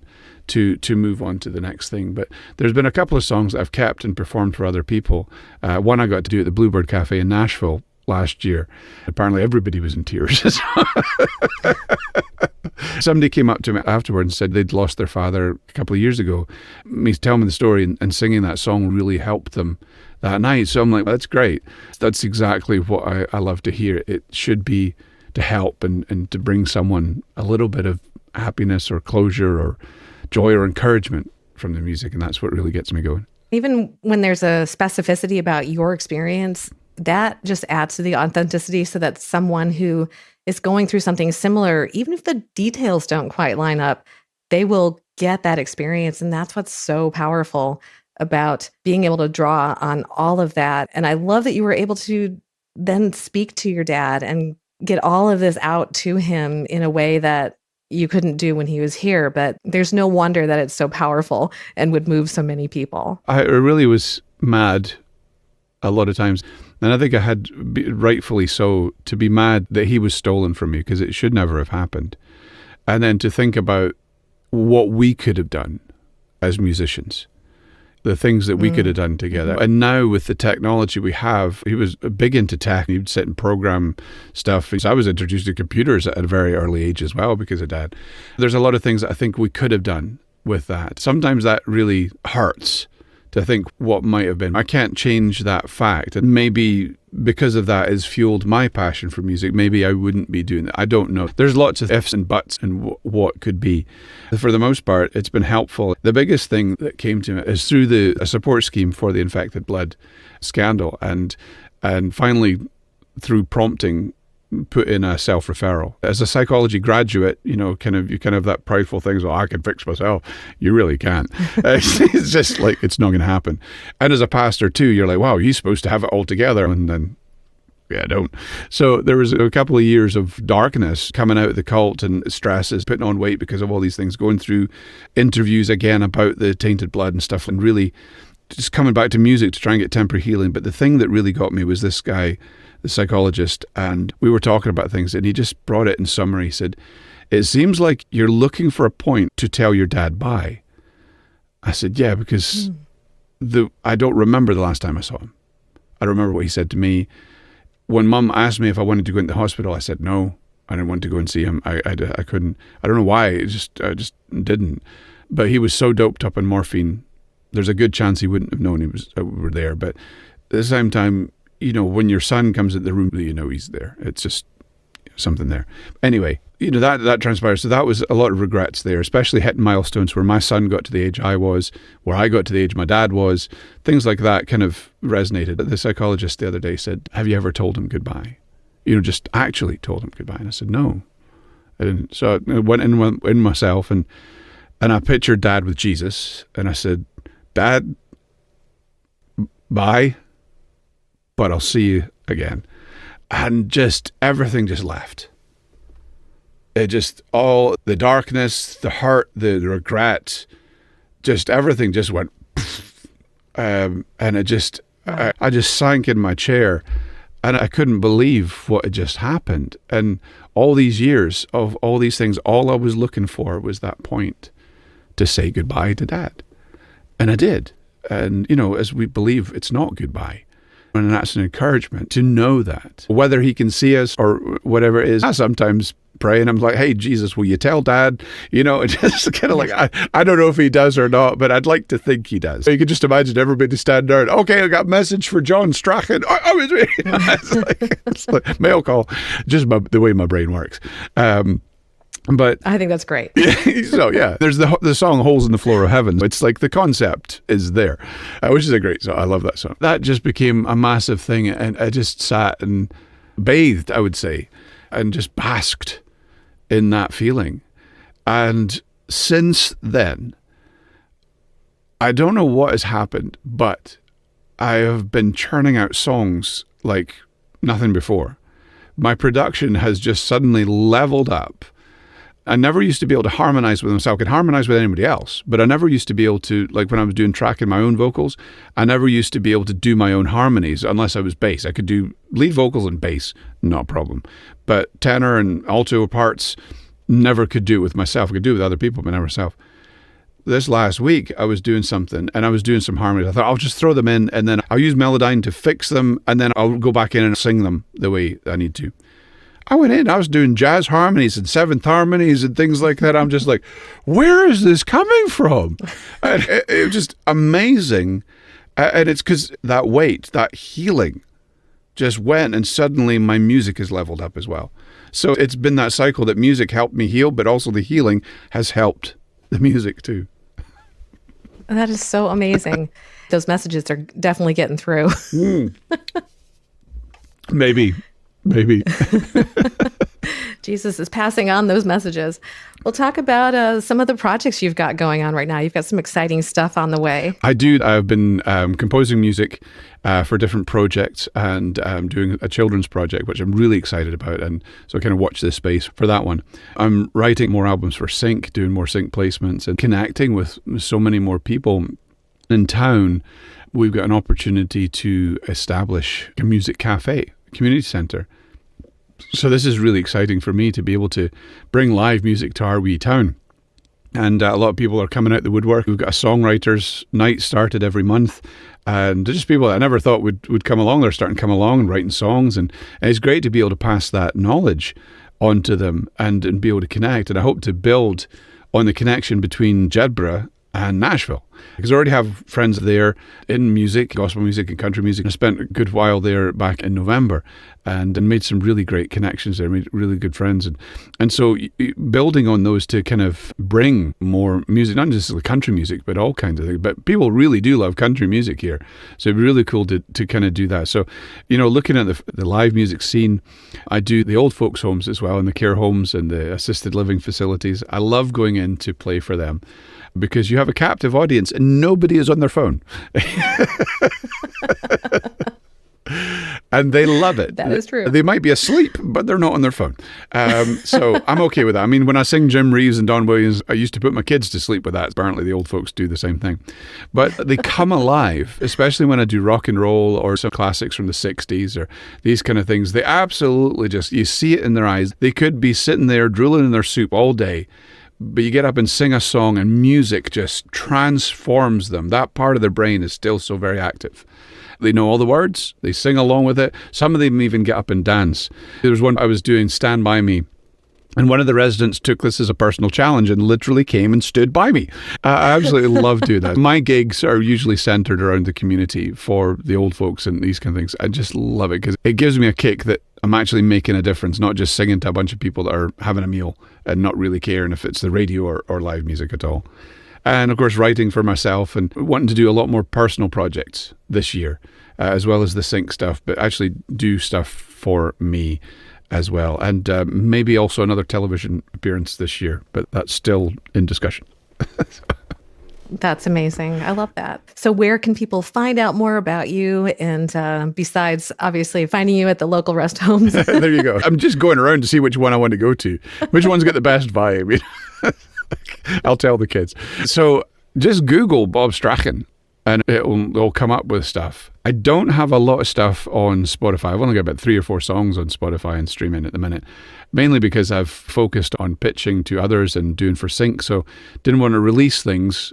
to move on to the next thing. But there's been a couple of songs that I've kept and performed for other people. One I got to do at the Bluebird Cafe in Nashville last year. Apparently everybody was in tears. Somebody came up to me afterwards and said they'd lost their father a couple of years ago. Me telling me the story and singing that song really helped them that night. So I'm like, that's great. That's exactly what I love to hear. It should be to help and to bring someone a little bit of happiness or closure or joy or encouragement from the music. And that's what really gets me going. Even when there's a specificity about your experience, that just adds to the authenticity so that someone who is going through something similar, even if the details don't quite line up, they will get that experience. And that's what's so powerful about being able to draw on all of that. And I love that you were able to then speak to your dad and get all of this out to him in a way that you couldn't do when he was here. But there's no wonder that it's so powerful and would move so many people. I really was mad a lot of times. And I think I had, rightfully so, to be mad that he was stolen from me because it should never have happened. And then to think about what we could have done as musicians, the things that we could have done together. Mm-hmm. And now with the technology we have, he was big into tech. He'd sit and program stuff. So I was introduced to computers at a very early age as well because of Dad. There's a lot of things that I think we could have done with that. Sometimes that really hurts to think what might have been. I can't change that fact. And maybe because of that has fueled my passion for music. Maybe I wouldn't be doing that. I don't know. There's lots of ifs and buts and what could be. For the most part, it's been helpful. The biggest thing that came to me is through a support scheme for the infected blood scandal, and finally through prompting, put in a self-referral. As a psychology graduate, you kind of have that prideful thing, well, I can fix myself. You really can't. It's just like, it's not going to happen. And as a pastor too, you're like, wow, he's supposed to have it all together. And then, yeah, I don't. So there was a couple of years of darkness coming out of the cult and stresses, putting on weight because of all these things, going through interviews again about the tainted blood and stuff, and really just coming back to music to try and get temporary healing. But the thing that really got me was this guy, the psychologist, and we were talking about things, and he just brought it in summary. He said, it seems like you're looking for a point to tell your dad bye. I said, yeah, because I don't remember the last time I saw him. I remember what he said to me. When Mum asked me if I wanted to go into the hospital, I said no, I didn't want to go and see him. I couldn't. I don't know why, I just didn't. But he was so doped up on morphine, there's a good chance he wouldn't have known we were there. But at the same time, when your son comes in the room, he's there. It's just something there. Anyway, that transpires. So that was a lot of regrets there, especially hitting milestones where my son got to the age I was, where I got to the age my dad was. Things like that kind of resonated. The psychologist the other day said, have you ever told him goodbye? Just actually told him goodbye. And I said, no, I didn't. So I went in myself and I pictured Dad with Jesus. And I said, Dad, bye. But I'll see you again. And just everything just left. It just, all the darkness, the hurt, the regret, just everything just went, and it just, I just sank in my chair, and I couldn't believe what had just happened. And all these years of all these things, all I was looking for was that point to say goodbye to Dad. And I did. And, as we believe, it's not goodbye. And that's an encouragement to know that. Whether he can see us or whatever it is, I sometimes pray and I'm like, hey, Jesus, will you tell Dad? It's just kind of like, I don't know if he does or not, but I'd like to think he does. You can just imagine everybody stand there and, okay, I got a message for John Strachan. I was it's like mail call, just the way my brain works. But I think that's great. So yeah, there's the song "Holes in the Floor of Heaven." It's like the concept is there, which is a great song. I love that song. That just became a massive thing, and I just sat and bathed, I would say, and just basked in that feeling. And since then, I don't know what has happened, but I have been churning out songs like nothing before. My production has just suddenly leveled up. I never used to be able to harmonize with myself. I could harmonize with anybody else, but I never used to be able to, like when I was doing tracking my own vocals, I never used to be able to do my own harmonies unless I was bass. I could do lead vocals and bass, not a problem. But tenor and alto parts, never could do it with myself. I could do it with other people, but never myself. This last week, I was doing something and I was doing some harmonies. I thought I'll just throw them in and then I'll use Melodyne to fix them and then I'll go back in and sing them the way I need to. I went in, I was doing jazz harmonies and seventh harmonies and things like that. I'm just like, where is this coming from? And it was just amazing. And it's because that weight, that healing just went, and suddenly my music is leveled up as well. So it's been that cycle that music helped me heal, but also the healing has helped the music too. That is so amazing. Those messages are definitely getting through. Maybe. Jesus is passing on those messages. We'll talk about some of the projects you've got going on right now. You've got some exciting stuff on the way. I do. I've been composing music for different projects and doing a children's project, which I'm really excited about. And so I kind of watch this space for that one. I'm writing more albums for Sync, doing more Sync placements and connecting with so many more people in town. We've got an opportunity to establish a music cafe, community center. So this is really exciting for me to be able to bring live music to our wee town. And a lot of people are coming out the woodwork. We've got a songwriters night started every month. And just people that I never thought would come along. They're starting to come along and writing songs. And it's great to be able to pass that knowledge onto them and be able to connect. And I hope to build on the connection between Jedburgh and Nashville, because I already have friends there in music, gospel music and country music. I spent a good while there back in November and made some really great connections there, made really good friends. And so building on those to kind of bring more music, not just the country music, but all kinds of things. But people really do love country music here. So it'd be really cool to kind of do that. So, looking at the live music scene, I do the old folks' homes as well, and the care homes and the assisted living facilities. I love going in to play for them, because you have a captive audience and nobody is on their phone. And they love it. That is true. They might be asleep, but they're not on their phone. So I'm okay with that. I mean, when I sing Jim Reeves and Don Williams, I used to put my kids to sleep with that. Apparently the old folks do the same thing. But they come alive, especially when I do rock and roll or some classics from the 60s or these kind of things. They absolutely you see it in their eyes. They could be sitting there drooling in their soup all day, but you get up and sing a song and music just transforms them. That part of their brain is still so very active. They know all the words. They sing along with it. Some of them even get up and dance. There was one I was doing, Stand By Me, and one of the residents took this as a personal challenge and literally came and stood by me. I absolutely love doing that. My gigs are usually centered around the community for the old folks and these kind of things. I just love it because it gives me a kick that I'm actually making a difference, not just singing to a bunch of people that are having a meal and not really caring if it's the radio or live music at all. And of course, writing for myself and wanting to do a lot more personal projects this year, as well as the sync stuff, but actually do stuff for me as well. And maybe also another television appearance this year, but that's still in discussion. That's amazing. I love that. So where can people find out more about you? And besides, obviously, finding you at the local rest homes? There you go. I'm just going around to see which one I want to go to. Which one's got the best vibe? I'll tell the kids. So just Google Bob Strachan and it'll come up with stuff. I don't have a lot of stuff on Spotify. I've only got about 3 or 4 songs on Spotify and streaming at the minute, mainly because I've focused on pitching to others and doing for sync. So didn't want to release things,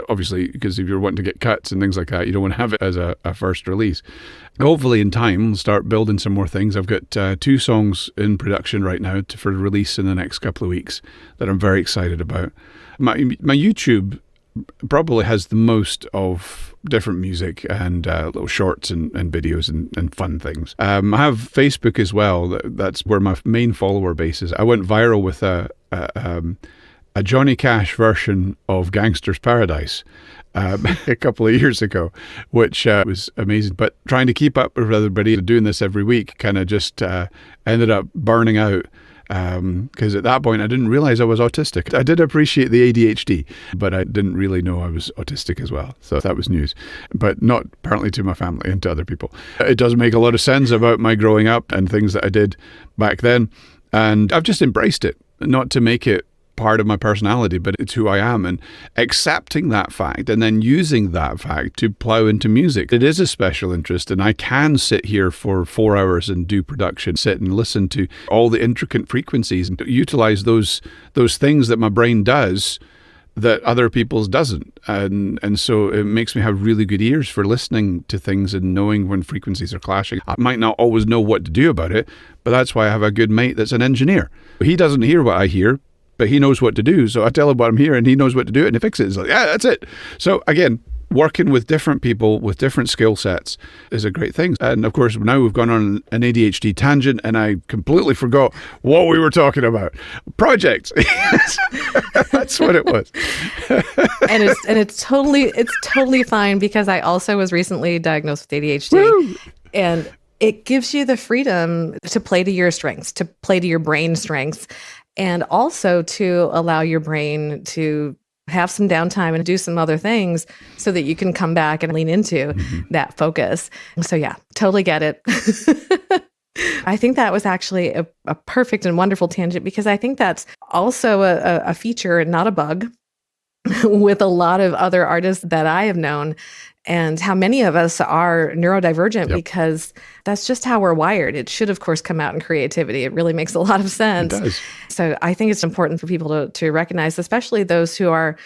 obviously, because if you're wanting to get cuts and things like that, you don't want to have it as a first release. Hopefully in time, we'll start building some more things. I've got 2 songs in production right now for release in the next couple of weeks that I'm very excited about. My YouTube probably has the most of different music and little shorts and videos and fun things. I have Facebook as well. That's where my main follower base is. I went viral with a Johnny Cash version of Gangster's Paradise a couple of years ago, which was amazing. But trying to keep up with everybody, doing this every week, kind of just ended up burning out. Because at that point, I didn't realize I was autistic. I did appreciate the ADHD, but I didn't really know I was autistic as well. So that was news, but not apparently to my family and to other people. It does make a lot of sense about my growing up and things that I did back then. And I've just embraced it, not to make it part of my personality, but it's who I am, and accepting that fact and then using that fact to plow into music. It is a special interest, and I can sit here for 4 hours and do production, sit and listen to all the intricate frequencies and utilize those things that my brain does that other people's doesn't. And so it makes me have really good ears for listening to things and knowing when frequencies are clashing. I might not always know what to do about it, but that's why I have a good mate that's an engineer. He doesn't hear what I hear, but he knows what to do. So I tell him what I'm hearing, and he knows what to do, and he fixes it. It's like, yeah, that's it. So again, working with different people with different skill sets is a great thing. And of course, now we've gone on an ADHD tangent, and I completely forgot what we were talking about. Projects. That's what it was. and it's totally fine, because I also was recently diagnosed with ADHD. Woo! And it gives you the freedom to play to your strengths, to play to your brain strengths, and also to allow your brain to have some downtime and do some other things so that you can come back and lean into that focus. So yeah, totally get it. I think that was actually a perfect and wonderful tangent, because I think that's also a feature and not a bug with a lot of other artists that I have known. and how many of us are neurodivergent because that's just how we're wired. It should, of course, come out in creativity. It really makes a lot of sense. It does. So I think it's important for people to recognize, especially those who are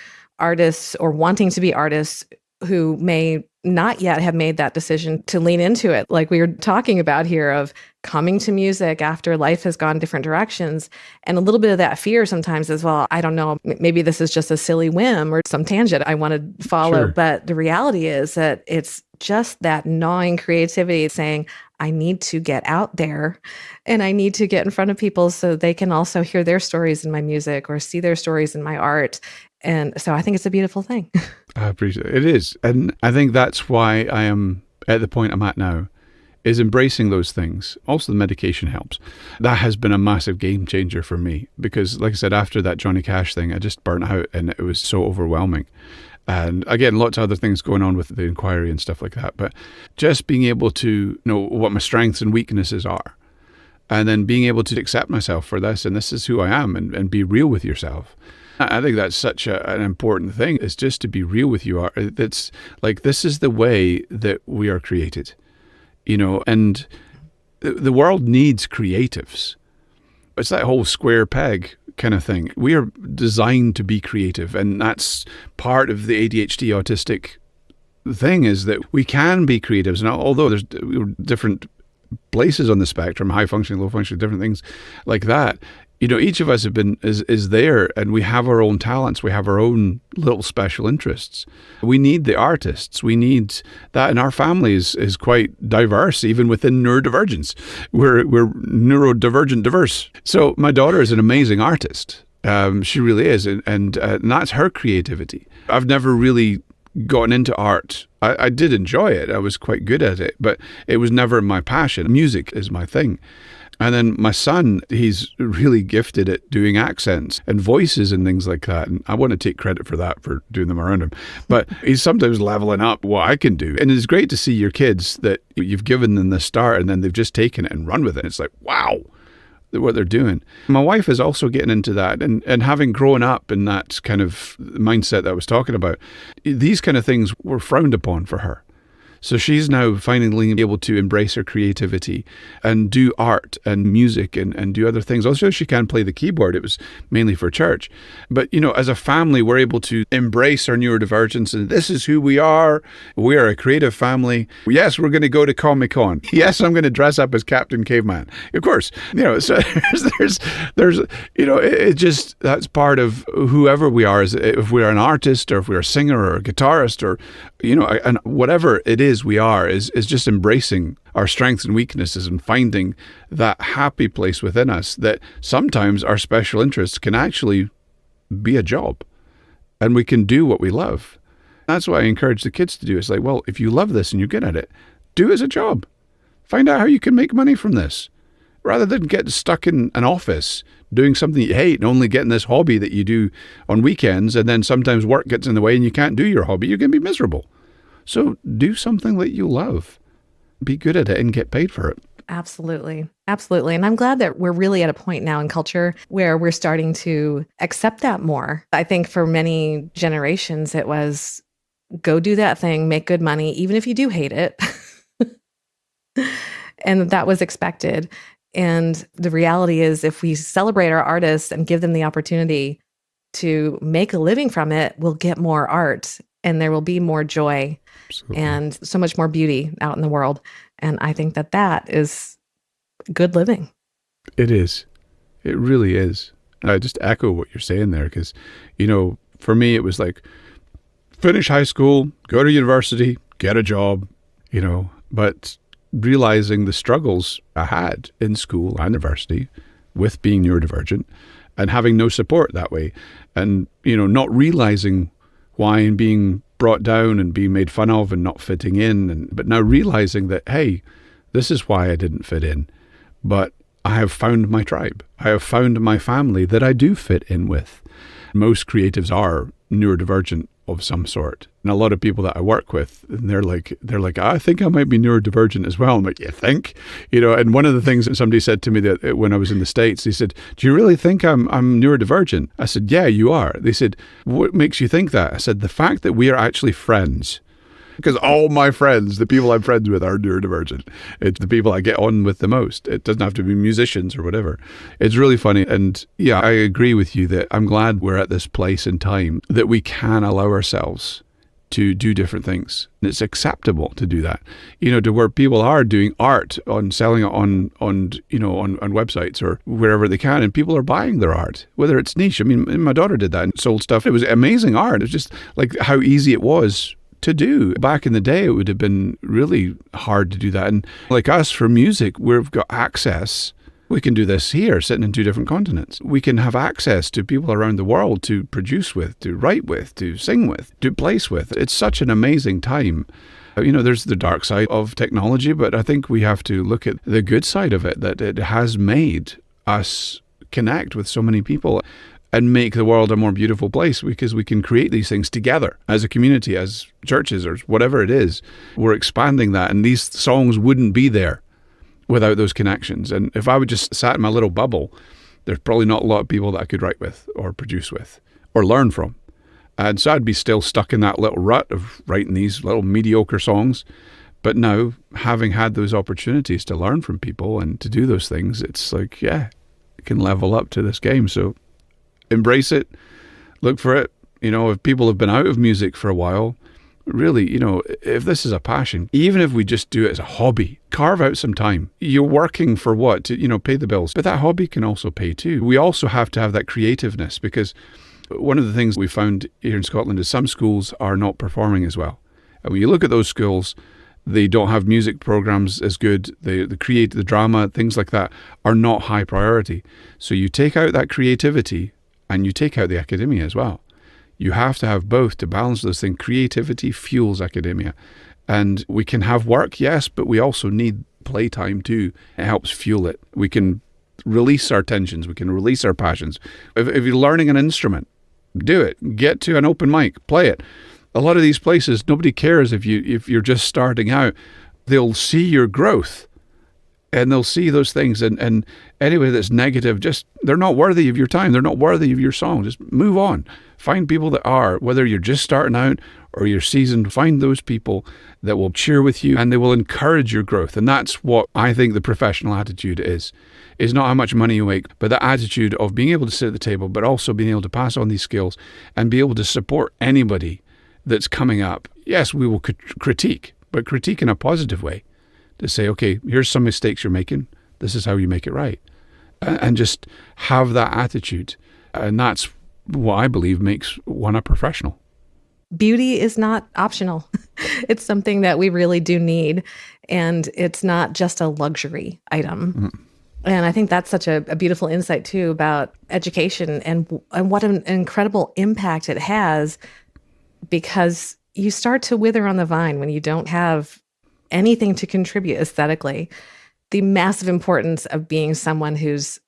artists or wanting to be artists who may not yet have made that decision to lean into it. Like we were talking about here of coming to music after life has gone different directions, and a little bit of that fear sometimes as well. I don't know, maybe this is just a silly whim or some tangent I want to follow, Sure. But the reality is that it's just that gnawing creativity saying, I need to get out there and I need to get in front of people so they can also hear their stories in my music or see their stories in my art. And so I think it's a beautiful thing. I appreciate it. It is. And I think that's why I am at the point I'm at now, is embracing those things. Also, the medication helps. That has been a massive game changer for me because, like I said, after that Johnny Cash thing, I just burnt out and it was so overwhelming. And again, lots of other things going on with the inquiry and stuff like that. But just being able to know what my strengths and weaknesses are, and then being able to accept myself for this, and this is who I am, and be real with yourself. I think that's such an important thing, is just to be real with you. It's like, this is the way that we are created, and the world needs creatives. It's that whole square peg kind of thing. We are designed to be creative, and that's part of the ADHD autistic thing, is that we can be creatives. And although there's different places on the spectrum, high functioning, low functioning, different things like that, each of us is there, and we have our own talents. We have our own little special interests. We need the artists. We need that, and our family is quite diverse, even within neurodivergence. We're neurodivergent diverse. So my daughter is an amazing artist. She really is, and that's her creativity. I've never really gotten into art. I did enjoy it. I was quite good at it, but it was never my passion. Music is my thing. And then my son, he's really gifted at doing accents and voices and things like that. And I want to take credit for that, for doing them around him. But he's sometimes leveling up what I can do. And it's great to see your kids that you've given them the start and then they've just taken it and run with it. It's like, wow, what they're doing. My wife is also getting into that. And having grown up in that kind of mindset that I was talking about, these kind of things were frowned upon for her. So she's now finally able to embrace her creativity and do art and music and do other things. Also, she can play the keyboard. It was mainly for church. But, as a family, we're able to embrace our neurodivergence, and this is who we are. We are a creative family. Yes, we're going to go to Comic-Con. Yes, I'm going to dress up as Captain Caveman. Of course. So there's it just, that's part of whoever we are. If we're an artist or if we're a singer or a guitarist or, and whatever it is we are, is just embracing our strengths and weaknesses and finding that happy place within us that sometimes our special interests can actually be a job and we can do what we love. That's what I encourage the kids to do. It's like, well, if you love this and you're good at it, do it as a job. Find out how you can make money from this rather than get stuck in an office doing something you hate and only getting this hobby that you do on weekends, and then sometimes work gets in the way and you can't do your hobby. You're going to be miserable. So do something that you love. Be good at it and get paid for it. Absolutely. Absolutely. And I'm glad that we're really at a point now in culture where we're starting to accept that more. I think for many generations, it was go do that thing, make good money, even if you do hate it. And that was expected. And the reality is, if we celebrate our artists and give them the opportunity to make a living from it, we'll get more art and there will be more joy. Absolutely. And so much more beauty out in the world. And I think that is good living. It is. It really is. I just echo what you're saying there because, for me, it was like, finish high school, go to university, get a job, but realizing the struggles I had in school and university with being neurodivergent and having no support that way and, not realizing why and being brought down and being made fun of and not fitting in. But now realizing that, hey, this is why I didn't fit in. But I have found my tribe. I have found my family that I do fit in with. Most creatives are neurodivergent of some sort. And a lot of people that I work with, and they're like, I think I might be neurodivergent as well. I'm like, you think? And one of the things that somebody said to me that when I was in the States, they said, do you really think I'm neurodivergent? I said, yeah, you are. They said, what makes you think that? I said, the fact that we are actually friends. Because all my friends, the people I'm friends with, are neurodivergent. It's the people I get on with the most. It doesn't have to be musicians or whatever. It's really funny. And yeah, I agree with you that I'm glad we're at this place in time that we can allow ourselves to do different things. And it's acceptable to do that. To where people are doing art selling it on websites or wherever they can, and people are buying their art, whether it's niche. I mean, my daughter did that and sold stuff. It was amazing art. It was just like how easy it was to do. Back in the day, it would have been really hard to do that. And like us for music, we've got access. We can do this here, sitting in 2 different continents. We can have access to people around the world to produce with, to write with, to sing with, to place with. It's such an amazing time. There's the dark side of technology, but I think we have to look at the good side of it, that it has made us connect with so many people and make the world a more beautiful place because we can create these things together as a community, as churches or whatever it is. We're expanding that, and these songs wouldn't be there without those connections. And if I would just sat in my little bubble, there's probably not a lot of people that I could write with or produce with or learn from. And so I'd be still stuck in that little rut of writing these little mediocre songs. But now, having had those opportunities to learn from people and to do those things, it's like, yeah, it can level up to this game. So embrace it, look for it. If people have been out of music for a while, really, if this is a passion, even if we just do it as a hobby, carve out some time. You're working for what? To, pay the bills. But that hobby can also pay too. We also have to have that creativeness, because one of the things we found here in Scotland is some schools are not performing as well. And when you look at those schools, they don't have music programs as good. The drama, things like that are not high priority. So you take out that creativity and you take out the academia as well. You have to have both to balance those things. Creativity fuels academia. And we can have work, yes, but we also need playtime too. It helps fuel it. We can release our tensions. We can release our passions. If you're learning an instrument, do it. Get to an open mic, play it. A lot of these places, nobody cares if you're just starting out. They'll see your growth. And they'll see those things. And anybody that's negative, they're not worthy of your time. They're not worthy of your song. Just move on. Find people that are, whether you're just starting out or you're seasoned, find those people that will cheer with you and they will encourage your growth. And that's what I think the professional attitude is not how much money you make, but the attitude of being able to sit at the table, but also being able to pass on these skills and be able to support anybody that's coming up. Yes, we will critique, but critique in a positive way. To say, okay, here's some mistakes you're making. This is how you make it right. And just have that attitude. And that's what I believe makes one a professional. Beauty is not optional. It's something that we really do need. And it's not just a luxury item. Mm-hmm. And I think that's such a beautiful insight too about education and what an incredible impact it has, because you start to wither on the vine when you don't have anything to contribute aesthetically. The massive importance of being someone who's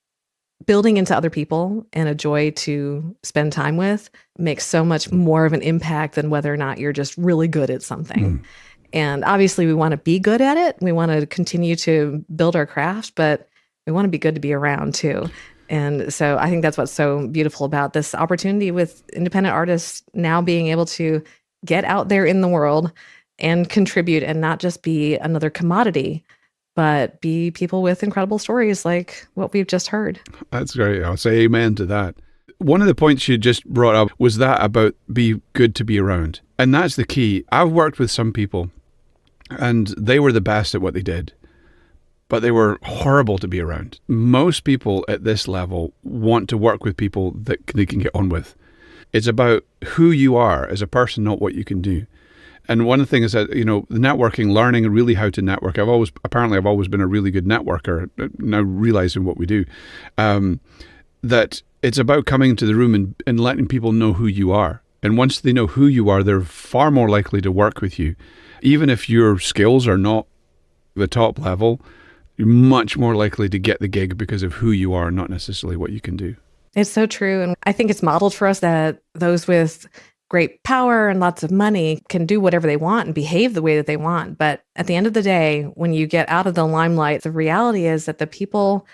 building into other people and a joy to spend time with makes so much more of an impact than whether or not you're just really good at something. And obviously we want to be good at it. We want to continue to build our craft, but we want to be good to be around too. And so I think that's what's so beautiful about this opportunity with independent artists now being able to get out there in the world and contribute and not just be another commodity, but be people with incredible stories like what we've just heard. That's great. I'll say amen to that. One of the points you just brought up was that about be good to be around. And that's the key. I've worked with some people and they were the best at what they did, but they were horrible to be around. Most people at this level want to work with people that they can get on with. It's about who you are as a person, not what you can do. And one of the things that, the networking, learning really how to network. I've always been a really good networker, now realizing what we do. That it's about coming to the room and letting people know who you are. And once they know who you are, they're far more likely to work with you. Even if your skills are not the top level, you're much more likely to get the gig because of who you are, not necessarily what you can do. It's so true. And I think it's modeled for us that those with great power and lots of money can do whatever they want and behave the way that they want. But at the end of the day, when you get out of the limelight, the reality is that the people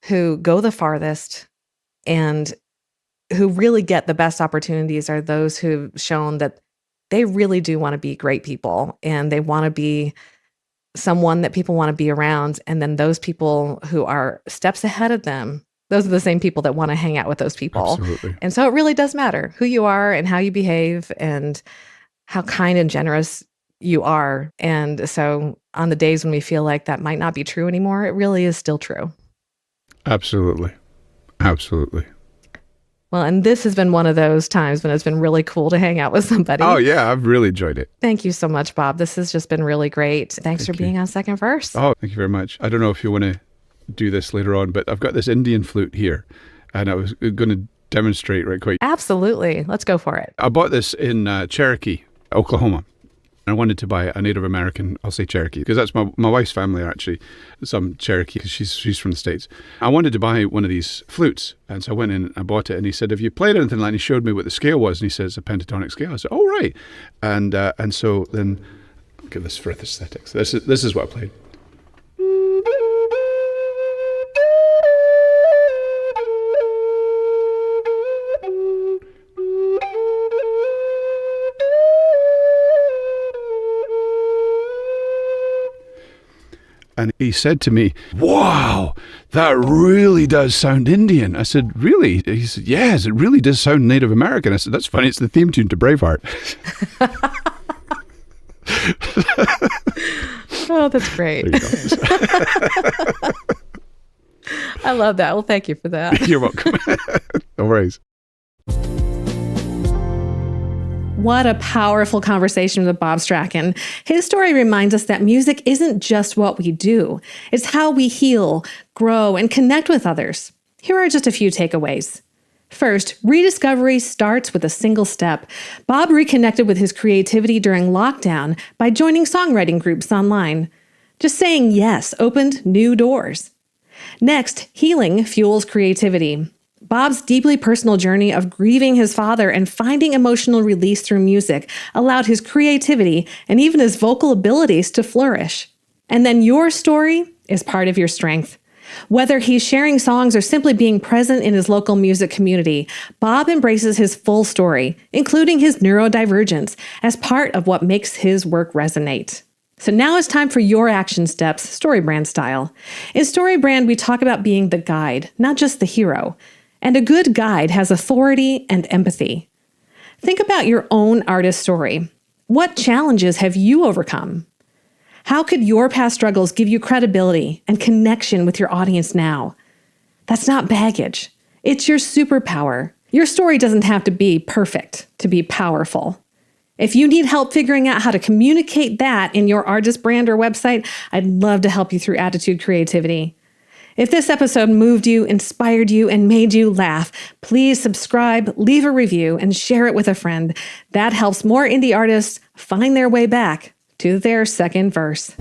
who go the farthest and who really get the best opportunities are those who've shown that they really do want to be great people, and they want to be someone that people want to be around. And then those people who are steps ahead of them, those are the same people that want to hang out with those people. Absolutely. And so it really does matter who you are and how you behave and how kind and generous you are. And so on the days when we feel like that might not be true anymore, it really is still true. Absolutely. Absolutely. Well, and this has been one of those times when it's been really cool to hang out with somebody. Oh, yeah. I've really enjoyed it. Thank you so much, Bob. This has just been really great. Thanks for being on Second Verse. Oh, thank you very much. I don't know if you want to do this later on, but I've got this Indian flute here, and I was going to demonstrate right quick. Absolutely. Let's go for it. I bought this in Cherokee, Oklahoma. I wanted to buy a Native American, I'll say Cherokee, because that's my wife's family are actually some Cherokee, because she's from the States. I wanted to buy one of these flutes, and so I went in and I bought it, and he said, have you played anything like that? And he showed me what the scale was, and he says, a pentatonic scale. I said, oh, right. And so then, I'll give this for aesthetics. This is what I played. And he said to me, wow, that really does sound Indian. I said, really? He said, yes, it really does sound Native American. I said, that's funny. It's the theme tune to Braveheart. Oh, that's great. I love that. Well, thank you for that. You're welcome. No worries. What a powerful conversation with Bob Strachan. His story reminds us that music isn't just what we do. It's how we heal, grow, and connect with others. Here are just a few takeaways. First, rediscovery starts with a single step. Bob reconnected with his creativity during lockdown by joining songwriting groups online. Just saying yes opened new doors. Next, healing fuels creativity. Bob's deeply personal journey of grieving his father and finding emotional release through music allowed his creativity and even his vocal abilities to flourish. And then your story is part of your strength. Whether he's sharing songs or simply being present in his local music community, Bob embraces his full story, including his neurodivergence, as part of what makes his work resonate. So now it's time for your action steps, StoryBrand style. In StoryBrand, we talk about being the guide, not just the hero. And a good guide has authority and empathy. Think about your own artist story. What challenges have you overcome? How could your past struggles give you credibility and connection with your audience now? That's not baggage. It's your superpower. Your story doesn't have to be perfect to be powerful. If you need help figuring out how to communicate that in your artist brand or website, I'd love to help you through Attitude Creativity. If this episode moved you, inspired you, and made you laugh, please subscribe, leave a review, and share it with a friend. That helps more indie artists find their way back to their second verse.